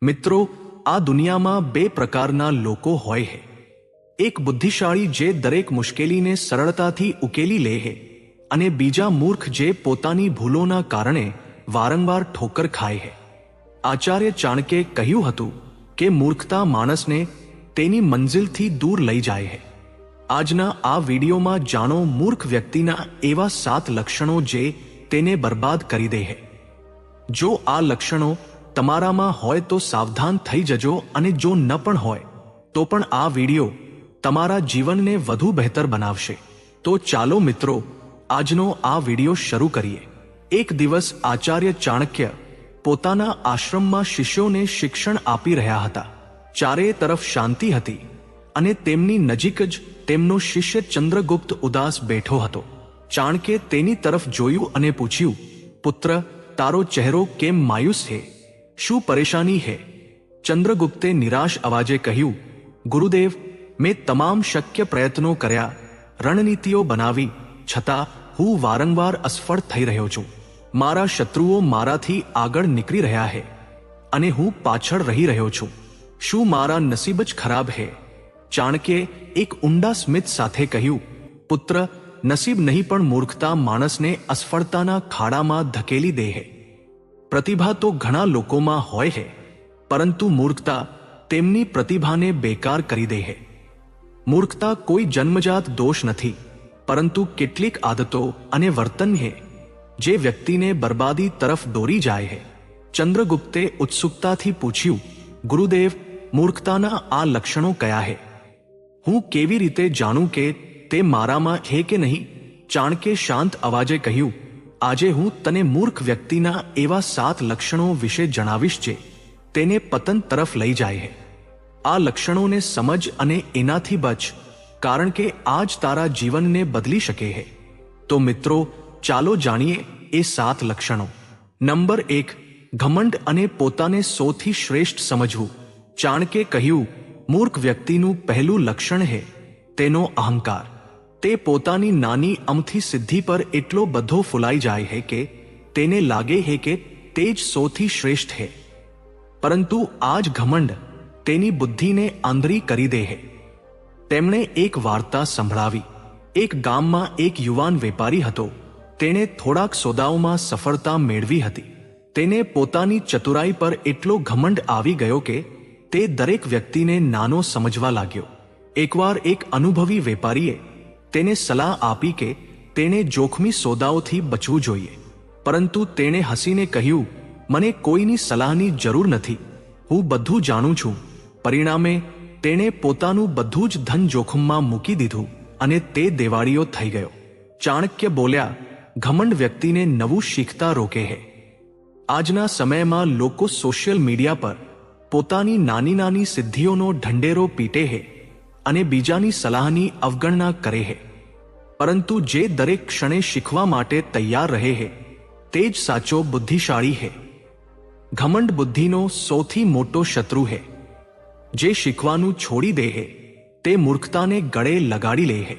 મિત્રો, આ દુનિયામાં બે પ્રકારના લોકો હોય છે। એક બુદ્ધિશાળી જે દરેક મુશ્કેલીને સરળતાથી ઉકેલી લે છે, અને બીજા મૂર્ખ જે પોતાની ભૂલોના કારણે વારંવાર ઠોકર ખાય છે। આચાર્ય ચાણક્યે કહ્યું હતું કે મૂર્ખતા માણસને તેની મંજિલથી દૂર લઈ જાય છે। આજના આ વિડીયોમાં જાણો મૂર્ખ વ્યક્તિના એવા 7 લક્ષણો જે તેને બરબાદ કરી દે છે। જો આ લક્ષણો તમારામાં હોય તો સાવધાન થઈ જજો, અને જો ન પણ હોય તો પણ આ વિડીયો તમારા જીવનને વધુ બહેતર બનાવશે। તો ચાલો મિત્રો, આજનો આ વિડીયો શરૂ કરીએ। એક દિવસ આચાર્ય ચાણક્ય પોતાના આશ્રમમાં શિષ્યોને શિક્ષણ આપી રહ્યા હતા। ચારે તરફ શાંતિ હતી, અને તેમની નજીક જ તેમનો શિષ્ય ચંદ્રગુપ્ત ઉદાસ બેઠો હતો। ચાણક્યે તેની તરફ જોયું અને પૂછ્યું, પુત્ર, તારો ચહેરો કેમ માયુસ છે? શું પરેશાની છે? ચંદ્રગુપ્તે નિરાશ અવાજે કહ્યું, ગુરુદેવ, મેં તમામ શક્ય પ્રયત્નો કર્યા, રણનીતિઓ બનાવી, છતાં હું વારંવાર અસફળ થઈ રહ્યો છું। મારા શત્રુઓ મારાથી આગળ નીકળી રહ્યા છે, અને હું પાછળ રહી રહ્યો છું। શું મારા નસીબ જ ખરાબ છે? ચાણક્યે એક ઊંડા સ્મિત સાથે કહ્યું, પુત્ર, નસીબ નહીં પણ મૂર્ખતા માણસને અસફળતાના ખાડામાં ધકેલી દે છે। પ્રતિભા તો ઘણા લોકોમાં હોય છે, પરંતુ મૂર્ખતા તેમની પ્રતિભાને બેકાર કરી દે છે। મૂર્ખતા કોઈ જન્મજાત દોષ નથી, પરંતુ કેટલીક આદતો અને વર્તન છે જે વ્યક્તિને બરબાદી તરફ દોરી જાય છે। ચંદ્રગુપ્તે ઉત્સુકતાથી પૂછ્યું, ગુરુદેવ, મૂર્ખતાના આ લક્ષણો કયા છે? હું કેવી રીતે જાણું કે તે મારામાં છે કે નહીં? ચાણક્યે શાંત અવાજે કહ્યું, આજે હું તને મૂર્ખ વ્યક્તિના એવા 7 લક્ષણો વિશે જણાવીશ જે તેને પતન તરફ લઈ જાય છે। આ લક્ષણોને સમજ અને એનાથી બચ, કારણ કે આજ તારા જીવનને બદલી શકે છે। તો મિત્રો, ચાલો જાણીએ એ 7 લક્ષણો। નંબર 1, ઘમંડ અને પોતાને સૌથી શ્રેષ્ઠ સમજવું। ચાણક્યે કહ્યું, મૂર્ખ વ્યક્તિનું પહેલું લક્ષણ છે તેનો અહંકાર। તે પોતાની નાની અમથી સિદ્ધિ પર એટલો બધો ફૂલાઈ જાય છે કે તેને લાગે છે કે તે જ સૌથી શ્રેષ્ઠ છે, પરંતુ આ જ ઘમંડ તેની બુદ્ધિને આંધળી કરી દે છે। તેમણે એક વાર્તા સંભળાવી। એક ગામમાં એક યુવાન વેપારી હતો। તેણે થોડાક સોદાઓમાં સફળતા મેળવી હતી। તેને પોતાની ચતુરાઈ પર એટલો ઘમંડ આવી ગયો કે તે દરેક વ્યક્તિને નાનો સમજવા લાગ્યો। એકવાર એક અનુભવી વેપારીએ તેને સલાહ આપી કે તેણે જોખમી સોદાઓથી બચવું જોઈએ, પરંતુ તેણે હસીને કહ્યું, મને કોઈની સલાહની જરૂર નથી, હું બધું જાણું છું। પરિણામે તેણે પોતાનું બધું જ ધન જોખમમાં મૂકી દીધું, અને તે દેવાળીઓ થઈ ગયો। ચાણક્ય બોલ્યા, ઘમંડ વ્યક્તિને નવું શીખતા રોકે છે। આજના સમયમાં લોકો સોશિયલ મીડિયા પર પોતાની નાની નાની સિદ્ધિઓનો ઢંઢેરો પીટે છે અને બીજાની સલાહની અવગણના કરે છે, પરંતુ જે દરેક ક્ષણે શીખવા માટે તૈયાર રહે છે તે જ સાચો બુદ્ધિશાળી છે। ઘમંડ બુદ્ધિનો સૌથી મોટો શત્રુ છે। જે શીખવાનું છોડી દે છે તે મૂર્ખતાને ગળે લગાડી લે છે।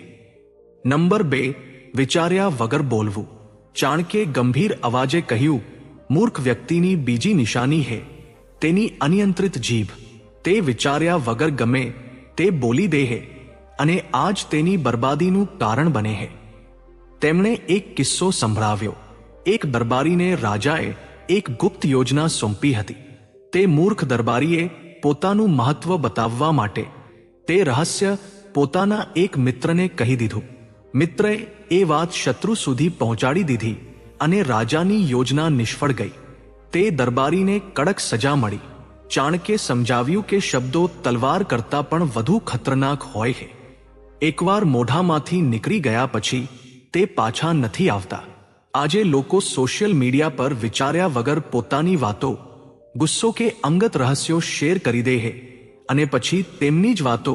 નંબર 2, વિચાર્યા વગર બોલવું। ચાણક્યે ગંભીર અવાજે કહ્યું, મૂર્ખ વ્યક્તિની બીજી નિશાની છે તેની અનિયંત્રિત જીભ। તે વિચાર્યા વગર ગમે તે બોલી દે છે, અને આ જ તેની બરબાદીનું કારણ બને છે। તેમણે એક કિસ્સો સંભળાવ્યો। એક દરબારીને રાજાએ એક ગુપ્ત યોજના સોંપી હતી। તે મૂર્ખ દરબારીએ પોતાનું મહત્વ બતાવવા માટે તે રહસ્ય પોતાના એક મિત્રને કહી દીધું। મિત્રએ એ વાત શત્રુ સુધી પહોંચાડી દીધી, અને રાજાની યોજના નિષ્ફળ ગઈ। તે દરબારીને કડક સજા મળી। ચાણક્યે સમજાવ્યું કે શબ્દો તલવાર કરતાં પણ વધુ ખતરનાક હોય છે। એકવાર મોઢામાંથી નીકળી ગયા પછી તે પાછા નથી આવતા। આજે લોકો સોશિયલ મીડિયા પર વિચાર્યા વગર પોતાની વાતો, ગુસ્સો કે અંગત રહસ્યો શેર કરી દે છે, અને પછી તેમની જ વાતો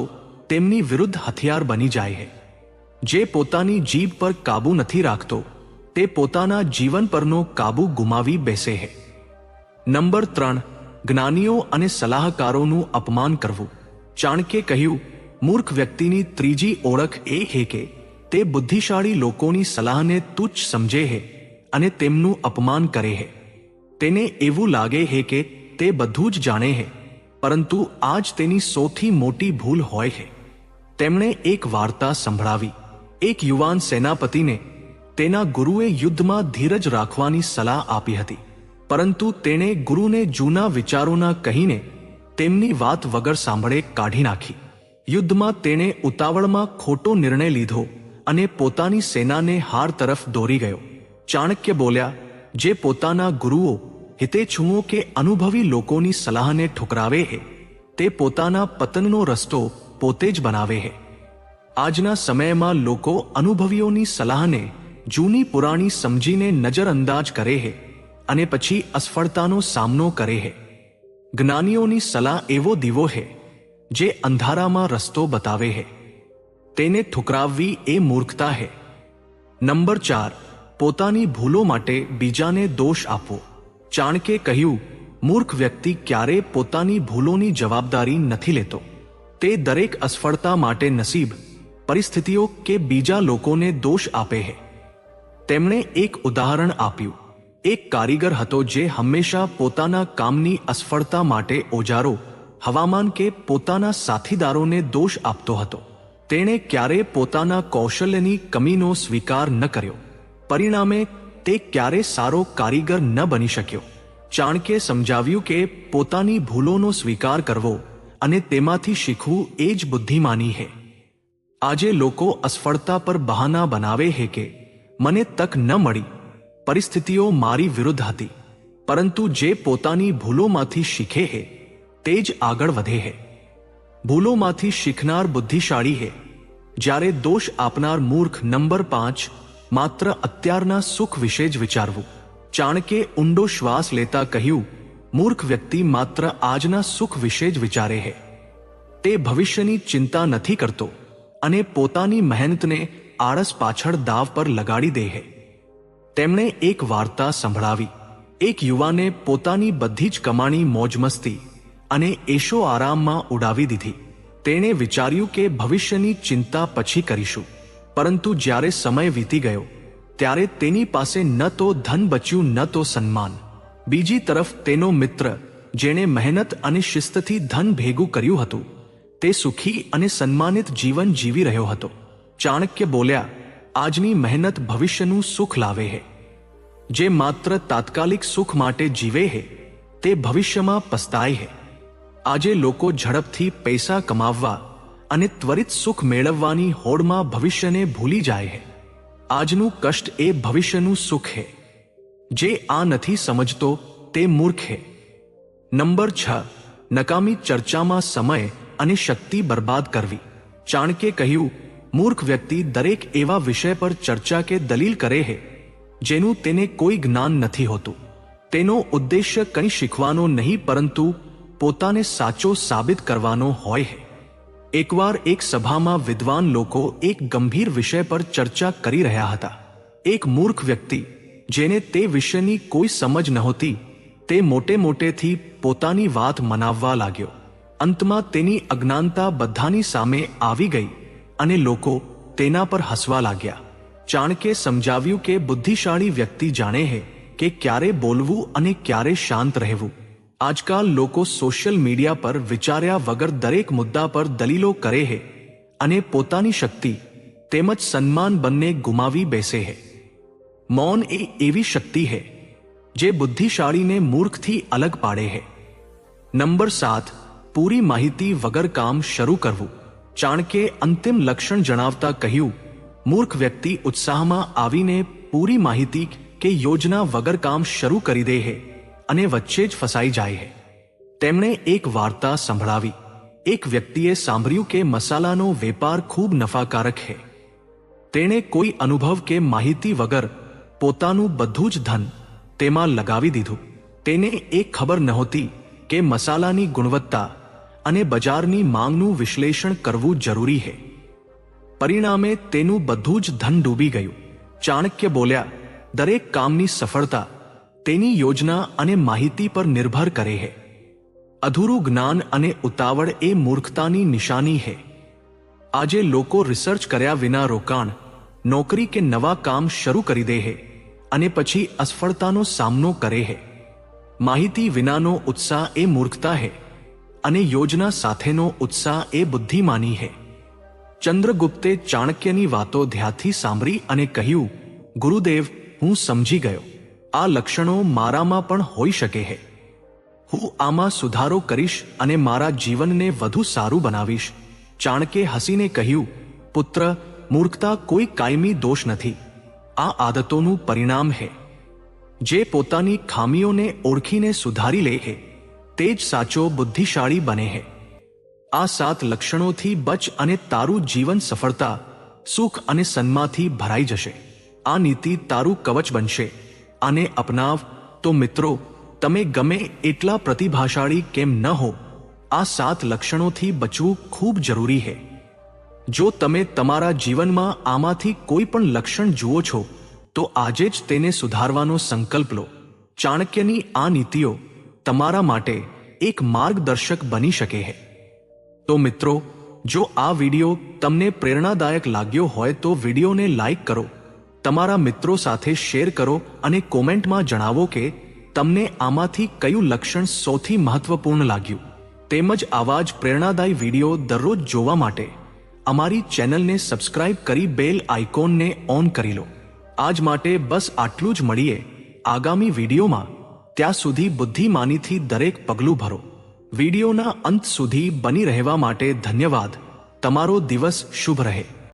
તેમની વિરુદ્ધ હથિયાર બની જાય છે। જે પોતાની જીભ પર કાબૂ નથી રાખતો તે પોતાના જીવન પરનો કાબૂ ગુમાવી બેસે છે। નંબર 3, જ્ઞાનીઓ અને સલાહકારોનું અપમાન કરવું। ચાણક્યે કહ્યું, મૂર્ખ વ્યક્તિની ત્રીજી ઓળખ એ છે કે તે બુદ્ધિશાળી લોકોની સલાહને તુચ્છ સમજે છે અને તેમનું અપમાન કરે છે। તેને એવું લાગે છે કે તે બધું જ જાણે છે, પરંતુ આજ તેની સૌથી મોટી ભૂલ હોય છે. તેમણે એક વાર્તા સંભળાવી. એક યુવાન સેનાપતિને તેના ગુરુએ યુદ્ધમાં ધીરજ રાખવાની સલાહ આપી હતી, પરંતુ તેણે ગુરુને જૂના વિચારોના કહીને તેમની વાત વગર સાંભળે કાઢી નાખી. યુદ્ધમાં તેણે ઉતાવળમાં ખોટો નિર્ણય લીધો અને પોતાની સેનાને હાર તરફ દોરી ગયો. ચાણક્ય બોલ્યા, જે પોતાના ગુરુઓ, હિતેચ્છુઓ કે અનુભવી લોકોની સલાહને ઠુકરાવે છે, તે પોતાના પતનનો રસ્તો પોતે જ બનાવે છે. આજના સમયમાં લોકો અનુભવીઓની સલાહને જૂની પુરાણી સમજીને નજરઅંદાજ કરે છે અને પછી અસફળતાનો સામનો કરે છે. જ્ઞાનીઓની સલાહ એવો દીવો છે જે અંધારામાં રસ્તો બતાવે છે. તેને ઠુકરાવવી એ મૂર્ખતા છે. નંબર 4, પોતાની ભૂલો માટે બીજાને દોષ આપવો. ચાણક્યે કહ્યું, મૂર્ખ વ્યક્તિ ક્યારેય પોતાની ભૂલોની જવાબદારી નથી લેતો. તે દરેક અસફળતા માટે નસીબ, પરિસ્થિતિઓ કે બીજા લોકોને દોષ આપે છે. તેમણે એક ઉદાહરણ આપ્યું. એક કારીગર હતો જે હંમેશા પોતાના કામની અસફળતા માટે ઓજારો, હવામાન કે પોતાના સાથીદારોને દોષ આપતો હતો. તેણે ક્યારેય પોતાના કૌશલ્યની કમીનો સ્વીકાર ન કર્યો. પરિણામે તે ક્યારેય સારો કારીગર ન બની શક્યો. ચાણક્યે સમજાવ્યું કે પોતાની ભૂલોનો સ્વીકાર કરવો અને તેમાંથી શીખવું એ જ બુદ્ધિમાની છે. આજે લોકો અસફળતા પર બહાના બનાવે છે કે મને તક ન મળી, પરિસ્થિતિઓ મારી વિરુદ્ધ હતી. પરંતુ જે પોતાની ભૂલોમાંથી શીખે છે તે જ આગળ વધે છે. ભૂલોમાંથી શીખનાર બુદ્ધિશાળી છે, જ્યારે દોષ આપનાર મૂર્ખ. નંબર 5, માત્ર અત્યારના સુખ વિશે જ વિચારવું. ચાણક્યે ઊંડો શ્વાસ લેતા કહ્યું, મૂર્ખ વ્યક્તિ માત્ર આજના સુખ વિશે જ વિચારે છે. તે ભવિષ્યની ચિંતા નથી કરતો અને પોતાની મહેનતને આળસ પાછળ દાવ પર લગાડી દે છે. તેમણે એક વાર્તા સંભળાવી. એક યુવાને પોતાની બધી જ કમાણી મોજમસ્તી અને એશો આરામમાં ઉડાવી દીધી. તેણે વિચાર્યું કે ભવિષ્યની ચિંતા પછી કરીશું. પરંતુ જ્યારે સમય વીતી ગયો ત્યારે તેની પાસે ન તો ધન બચ્યું ન તો સન્માન. બીજી તરફ તેનો મિત્ર, જેણે મહેનત અને શિસ્તથી ધન ભેગું કર્યું હતું, તે સુખી અને સન્માનિત જીવન જીવી રહ્યો હતો. ચાણક્ય બોલ્યા, આજની મહેનત ભવિષ્યનું સુખ લાવે છે. જે માત્ર તાત્કાલિક સુખ માટે જીવે છે તે ભવિષ્યમાં પસ્તાય છે. આજે લોકો ઝડપથી પૈસા કમાવવા અને ત્વરિત સુખ મેળવવાની હોડમાં ભવિષ્યને ભૂલી જાય છે. આજનું કષ્ટ એ ભવિષ્યનું સુખ છે. જે આ નથી સમજતો તે મૂર્ખ છે. નંબર 6, નકામી ચર્ચામાં સમય અને શક્તિ બરબાદ કરવી. ચાણક્યે કહ્યું, મૂર્ખ વ્યક્તિ દરેક એવા વિષય પર ચર્ચા કે દલીલ કરે છે જેનું તેને કોઈ જ્ઞાન નથી હોતું. તેનો ઉદ્દેશ્ય કંઈ શીખવાનો નહીં પરંતુ પોતાને સાચો સાબિત કરવાનો હોય છે. એકવાર એક સભામાં વિદ્વાન લોકો એક ગંભીર વિષય પર ચર્ચા કરી રહ્યા હતા. એક મૂર્ખ વ્યક્તિ, જેને તે વિષયની કોઈ સમજ નહોતી, તે મોટેથી પોતાની વાત મનાવવા લાગ્યો. અંતમાં તેની અજ્ઞાનતા બધાની સામે આવી ગઈ અને લોકો તેના પર હસવા લાગ્યા. ચાણક્યે સમજાવ્યું કે બુદ્ધિશાળી વ્યક્તિ જાણે છે કે ક્યારે બોલવું અને ક્યારે શાંત રહેવું. આજકાલ લોકો સોશિયલ મીડિયા પર વિચાર્યા વગર દરેક મુદ્દા પર દલીલો કરે છે અને પોતાની શક્તિ તેમજ સન્માન બંને ગુમાવી બેસે છે. મૌન એ એવી શક્તિ છે જે બુદ્ધિશાળીને મૂર્ખથી અલગ પાડે છે. નંબર 7, પૂરી માહિતી વગર કામ શરૂ કરવું. ચાણક્યે અંતિમ લક્ષણ જણાવતા કહ્યું, મૂર્ખ વ્યક્તિ ઉત્સાહમાં આવીને પૂરી માહિતી કે યોજના વગર કામ શરૂ કરી દે છે અને વચ્ચે જ ફસાઈ જાય છે. તેમણે એક વાર્તા સંભળાવી. એક વ્યક્તિએ સાંભળ્યું કે મસાલાનો વેપાર ખૂબ નફાકારક છે. તેણે કોઈ અનુભવ કે માહિતી વગર પોતાનું બધું જ ધન તેમાં લગાવી દીધું. તેને એ ખબર નહોતી કે મસાલાની ગુણવત્તા અને બજારની માંગનું વિશ્લેષણ કરવું જરૂરી છે. પરિણામે તેનું બધું જ ધન ડૂબી ગયું. ચાણક્ય બોલ્યા, દરેક કામની સફળતા તેની યોજના અને માહિતી પર નિર્ભર કરે છે. અધૂરું જ્ઞાન અને ઉતાવળ એ મૂર્ખતાની નિશાની છે. આજે લોકો રિસર્ચ કર્યા વિના રોકાણ, નોકરી કે નવા કામ શરૂ કરી દે છે અને પછી અસફળતાનો સામનો કરે છે. માહિતી વિનાનો ઉત્સાહ એ મૂર્ખતા છે અને યોજના સાથેનો ઉત્સાહ એ બુદ્ધિમાની હે. ચંદ્રગુપ્તે ચાણક્યની વાતો ધ્યાનથી સાંભળી અને કહ્યું, ગુરુદેવ, હું સમજી ગયો. આ લક્ષણો મારામાં પણ હોઈ શકે છે. હું આમાં સુધારો કરીશ અને મારા જીવનને વધુ સારું બનાવીશ. ચાણક્યે હસીને કહ્યું, પુત્ર, મૂર્ખતા કોઈ કાયમી દોષ નથી. આ આદતોનું પરિણામ છે. જે પોતાની ખામીઓને ઓળખીને સુધારી લે છે તે જ સાચો બુદ્ધિશાળી બને છે. આ 7 લક્ષણોથી બચ અને તારું જીવન સફળતા, સુખ અને સન્માનથી ભરાઈ જશે. આ નીતિ તારું કવચ બનશે. આને અપનાવ તો મિત્રો, તમે ગમે એટલા પ્રતિભાશાળી કેમ ન હો, આ 7 લક્ષણોથી બચવું ખૂબ જરૂરી છે. જો તમે તમારા જીવનમાં આમાંથી કોઈ પણ લક્ષણ જુઓ છો તો આજે જ તેને સુધારવાનો સંકલ્પ લો. ચાણક્યની આ નીતિઓ તમારા માટે એક માર્ગદર્શક બની શકે છે. તો મિત્રો, જો આ વિડિયો તમને પ્રેરણાદાયક લાગ્યો હોય તો વિડિયોને લાઈક કરો, તમારા મિત્રો સાથે શેર કરો અને કોમેન્ટમાં જણાવો કે તમને આમાંથી કયું લક્ષણ સૌથી મહત્વપૂર્ણ લાગ્યું. તેમજ આવા જ પ્રેરણાદાયી વિડિયો દરરોજ જોવા માટે અમારી ચેનલને સબસ્ક્રાઇબ કરી બેલ આઇકોનને ઓન કરી લો. આજ માટે બસ આટલું જ. મળીએ આગામી વિડીયોમાં. ત્યાં સુધી બુદ્ધિમાનીથી દરેક પગલું ભરો. વિડીયોના અંત સુધી બની રહેવા માટે ધન્યવાદ. તમારો દિવસ શુભ રહે.